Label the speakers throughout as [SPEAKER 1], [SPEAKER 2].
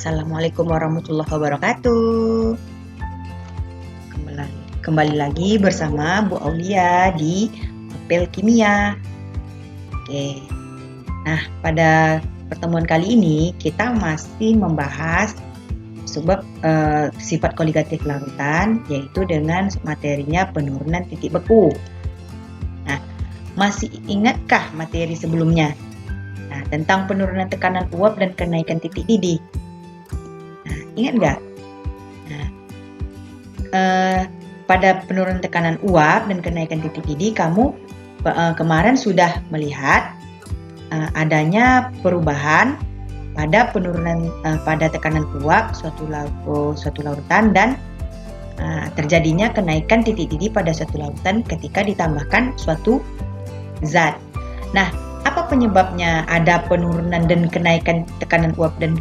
[SPEAKER 1] Assalamualaikum warahmatullahi wabarakatuh. Kembali lagi bersama Bu Aulia di Apel Kimia. Oke. Nah, pada pertemuan kali ini kita masih membahas sifat koligatif larutan, yaitu dengan materinya penurunan titik beku. Nah, masih ingatkah materi sebelumnya? Nah, tentang penurunan tekanan uap dan kenaikan titik didih. Nah, ingat nggak? Nah, pada penurunan tekanan uap dan kenaikan titik didih, kamu kemarin sudah melihat adanya perubahan pada penurunan pada tekanan uap suatu larutan dan terjadinya kenaikan titik didih pada suatu larutan ketika ditambahkan suatu zat. Nah, apa penyebabnya ada penurunan dan kenaikan tekanan uap dan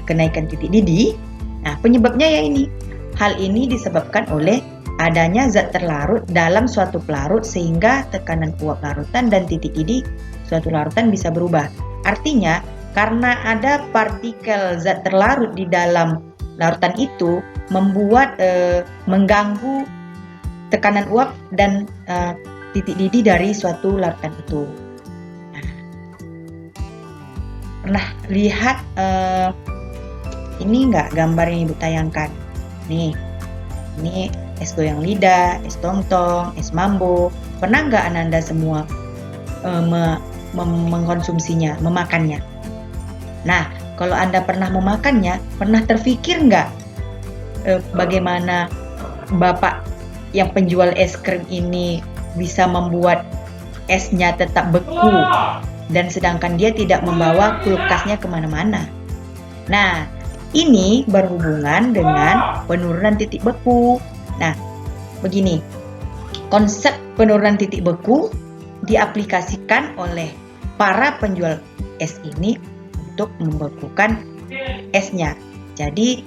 [SPEAKER 1] kenaikan titik didih? Nah, penyebabnya ya ini. Hal ini disebabkan oleh adanya zat terlarut dalam suatu pelarut sehingga tekanan uap larutan dan titik didih suatu larutan bisa berubah. Artinya, karena ada partikel zat terlarut di dalam larutan itu membuat mengganggu tekanan uap dan titik didih dari suatu larutan itu. Pernah lihat ini enggak gambar yang Ibu tayangkan? Nih, ini es goyang lidah, es tongtong, es mambo. Pernah nggak Ananda semua mengkonsumsinya, memakannya? Nah, kalau Anda pernah memakannya, pernah terfikir nggak bagaimana Bapak yang penjual es krim ini bisa membuat esnya tetap beku dan sedangkan dia tidak membawa kulkasnya kemana-mana? Nah, ini berhubungan dengan penurunan titik beku. Nah, begini, konsep penurunan titik beku diaplikasikan oleh para penjual es ini untuk membekukan esnya. Jadi,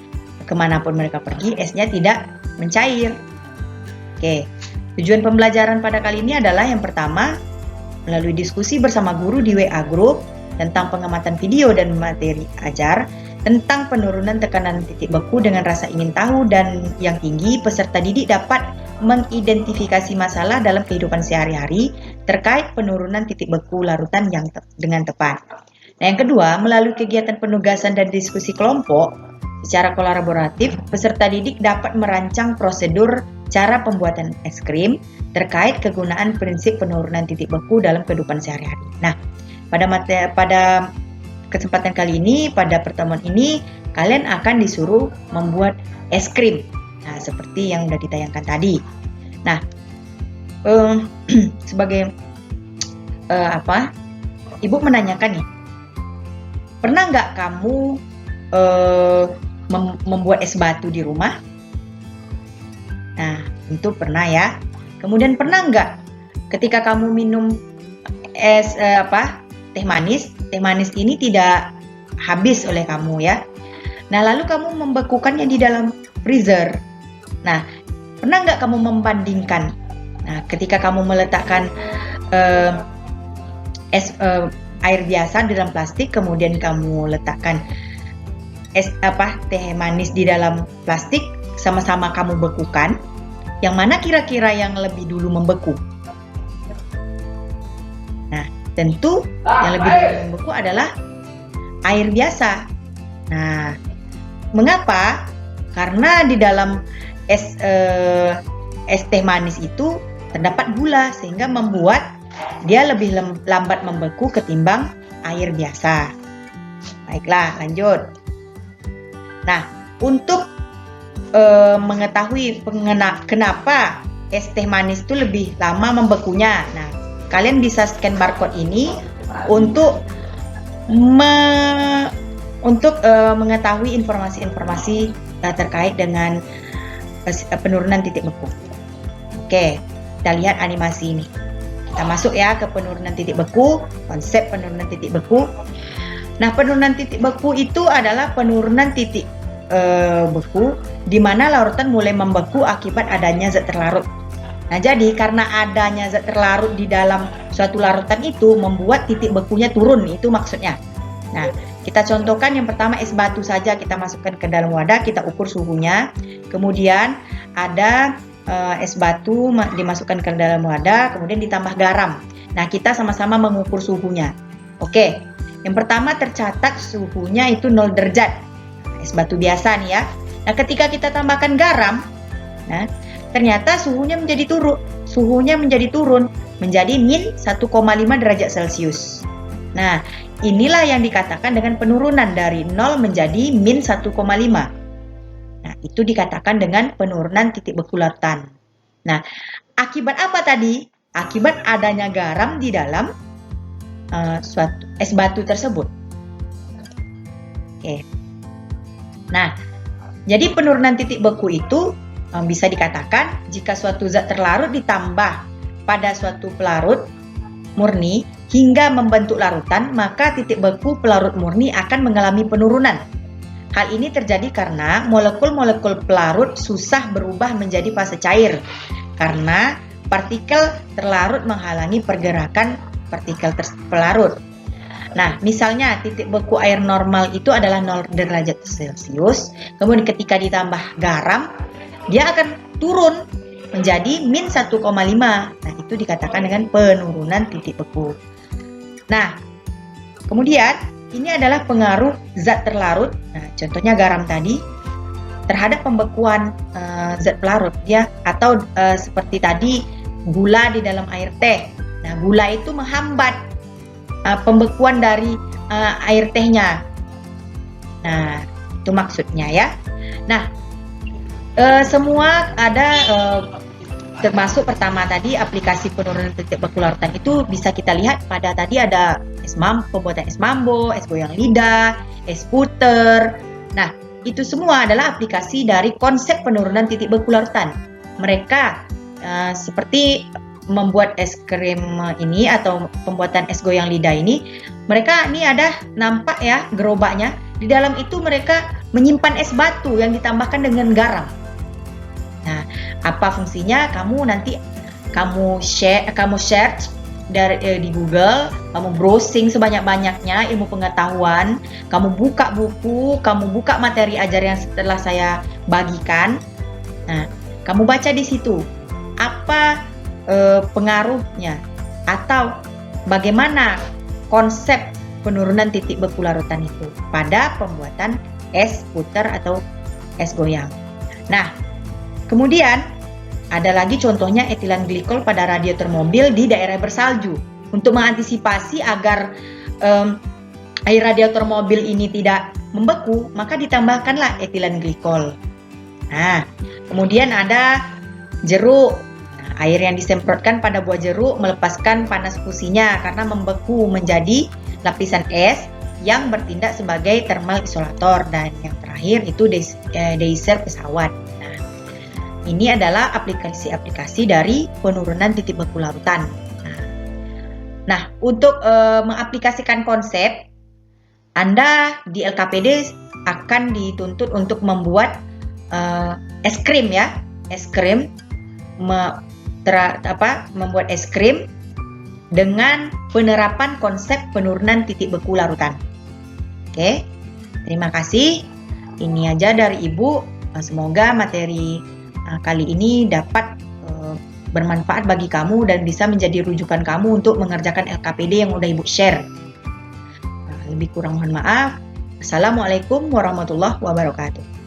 [SPEAKER 1] kemanapun mereka pergi, esnya tidak mencair. Oke, tujuan pembelajaran pada kali ini adalah yang pertama, melalui diskusi bersama guru di WA Group tentang pengamatan video dan materi ajar tentang penurunan tekanan titik beku dengan rasa ingin tahu dan yang tinggi, peserta didik dapat mengidentifikasi masalah dalam kehidupan sehari-hari terkait penurunan titik beku larutan yang dengan tepat. Nah, yang kedua, melalui kegiatan penugasan dan diskusi kelompok secara kolaboratif, peserta didik dapat merancang prosedur cara pembuatan es krim terkait kegunaan prinsip penurunan titik beku dalam kehidupan sehari-hari. Nah, pada kesempatan kali ini, pada pertemuan ini, kalian akan disuruh membuat es krim. Nah, seperti yang sudah ditayangkan tadi. Nah, sebagai Ibu menanyakan nih, pernah nggak kamu membuat es batu di rumah? Nah, tentu pernah ya. Kemudian pernah nggak ketika kamu minum es teh manis ini tidak habis oleh kamu ya. Nah, lalu kamu membekukannya di dalam freezer. Nah, pernah nggak kamu membandingkan? Nah, ketika kamu meletakkan air biasa di dalam plastik, kemudian kamu letakkan teh manis di dalam plastik, sama-sama kamu bekukan, yang mana kira-kira yang lebih dulu membeku? Tentu yang lebih dulu membeku adalah air biasa. Nah, mengapa? Karena di dalam es teh manis itu terdapat gula sehingga membuat dia lebih lambat membeku ketimbang air biasa. Baiklah, lanjut. Nah, untuk mengetahui kenapa es teh manis itu lebih lama membekunya. Nah, kalian bisa scan barcode ini untuk mengetahui informasi-informasi terkait dengan penurunan titik beku. Oke, kita lihat animasi ini. Kita masuk ya ke penurunan titik beku, konsep penurunan titik beku. Nah, penurunan titik beku itu adalah penurunan titik beku di mana larutan mulai membeku akibat adanya zat terlarut. Nah, jadi karena adanya zat terlarut di dalam suatu larutan itu membuat titik bekunya turun, itu maksudnya. Nah, Kita contohkan yang pertama es batu saja kita masukkan ke dalam wadah, kita ukur suhunya. Kemudian ada es batu dimasukkan ke dalam wadah, kemudian ditambah garam. Nah, kita sama-sama mengukur suhunya. Oke, yang pertama tercatat suhunya itu 0 derajat. Es batu biasa nih ya. Nah, ketika kita tambahkan garam, nah, ternyata suhunya menjadi turun menjadi min 1,5 derajat Celcius. Nah, inilah yang dikatakan dengan penurunan dari 0 menjadi min 1,5. Nah, itu dikatakan dengan penurunan titik beku larutan. Nah, akibat apa tadi? Akibat adanya garam di dalam suatu es batu tersebut. Oke. Nah, jadi penurunan titik beku itu bisa dikatakan jika suatu zat terlarut ditambah pada suatu pelarut murni hingga membentuk larutan, maka titik beku pelarut murni akan mengalami penurunan. Hal ini terjadi karena molekul-molekul pelarut susah berubah menjadi fase cair karena partikel terlarut menghalangi pergerakan partikel pelarut. Nah, misalnya titik beku air normal itu adalah 0 derajat Celcius, kemudian ketika ditambah garam, dia akan turun menjadi min 1,5. Nah, itu dikatakan dengan penurunan titik beku. Nah, kemudian ini adalah pengaruh zat terlarut, nah, contohnya garam tadi, terhadap pembekuan zat pelarut ya, atau seperti tadi gula di dalam air teh. Nah, gula itu menghambat pembekuan dari air tehnya. Nah, itu maksudnya ya. Nah, semua ada termasuk pertama tadi aplikasi penurunan titik beku larutan itu bisa kita lihat pada tadi ada pembuatan es mambo, es goyang lidah, es puter. Nah, itu semua adalah aplikasi dari konsep penurunan titik beku larutan. Mereka seperti membuat es krim ini atau pembuatan es goyang lidah ini, mereka ini ada nampak ya gerobaknya. Di dalam itu mereka menyimpan es batu yang ditambahkan dengan garam. Nah, apa fungsinya? Kamu search di Google, kamu browsing sebanyak-banyaknya ilmu pengetahuan, kamu buka buku, kamu buka materi ajar yang setelah saya bagikan. Nah, kamu baca di situ apa pengaruhnya atau bagaimana konsep penurunan titik beku larutan itu pada pembuatan es puter atau es goyang. Nah, kemudian ada lagi contohnya etilen glikol pada radiator mobil di daerah bersalju. Untuk mengantisipasi agar air radiator mobil ini tidak membeku, maka ditambahkanlah etilen glikol. Nah, kemudian ada jeruk. Nah, air yang disemprotkan pada buah jeruk melepaskan panas fusinya karena membeku menjadi lapisan es yang bertindak sebagai thermal isolator. Dan yang terakhir itu deiser pesawat. Ini adalah aplikasi-aplikasi dari penurunan titik beku larutan. Nah, untuk mengaplikasikan konsep, Anda di LKPD akan dituntut untuk membuat es krim ya, membuat es krim dengan penerapan konsep penurunan titik beku larutan. Oke, terima kasih. Ini aja dari Ibu. Semoga materi kali ini dapat bermanfaat bagi kamu dan bisa menjadi rujukan kamu untuk mengerjakan LKPD yang udah Ibu share. Lebih kurang mohon maaf. Assalamualaikum warahmatullahi wabarakatuh.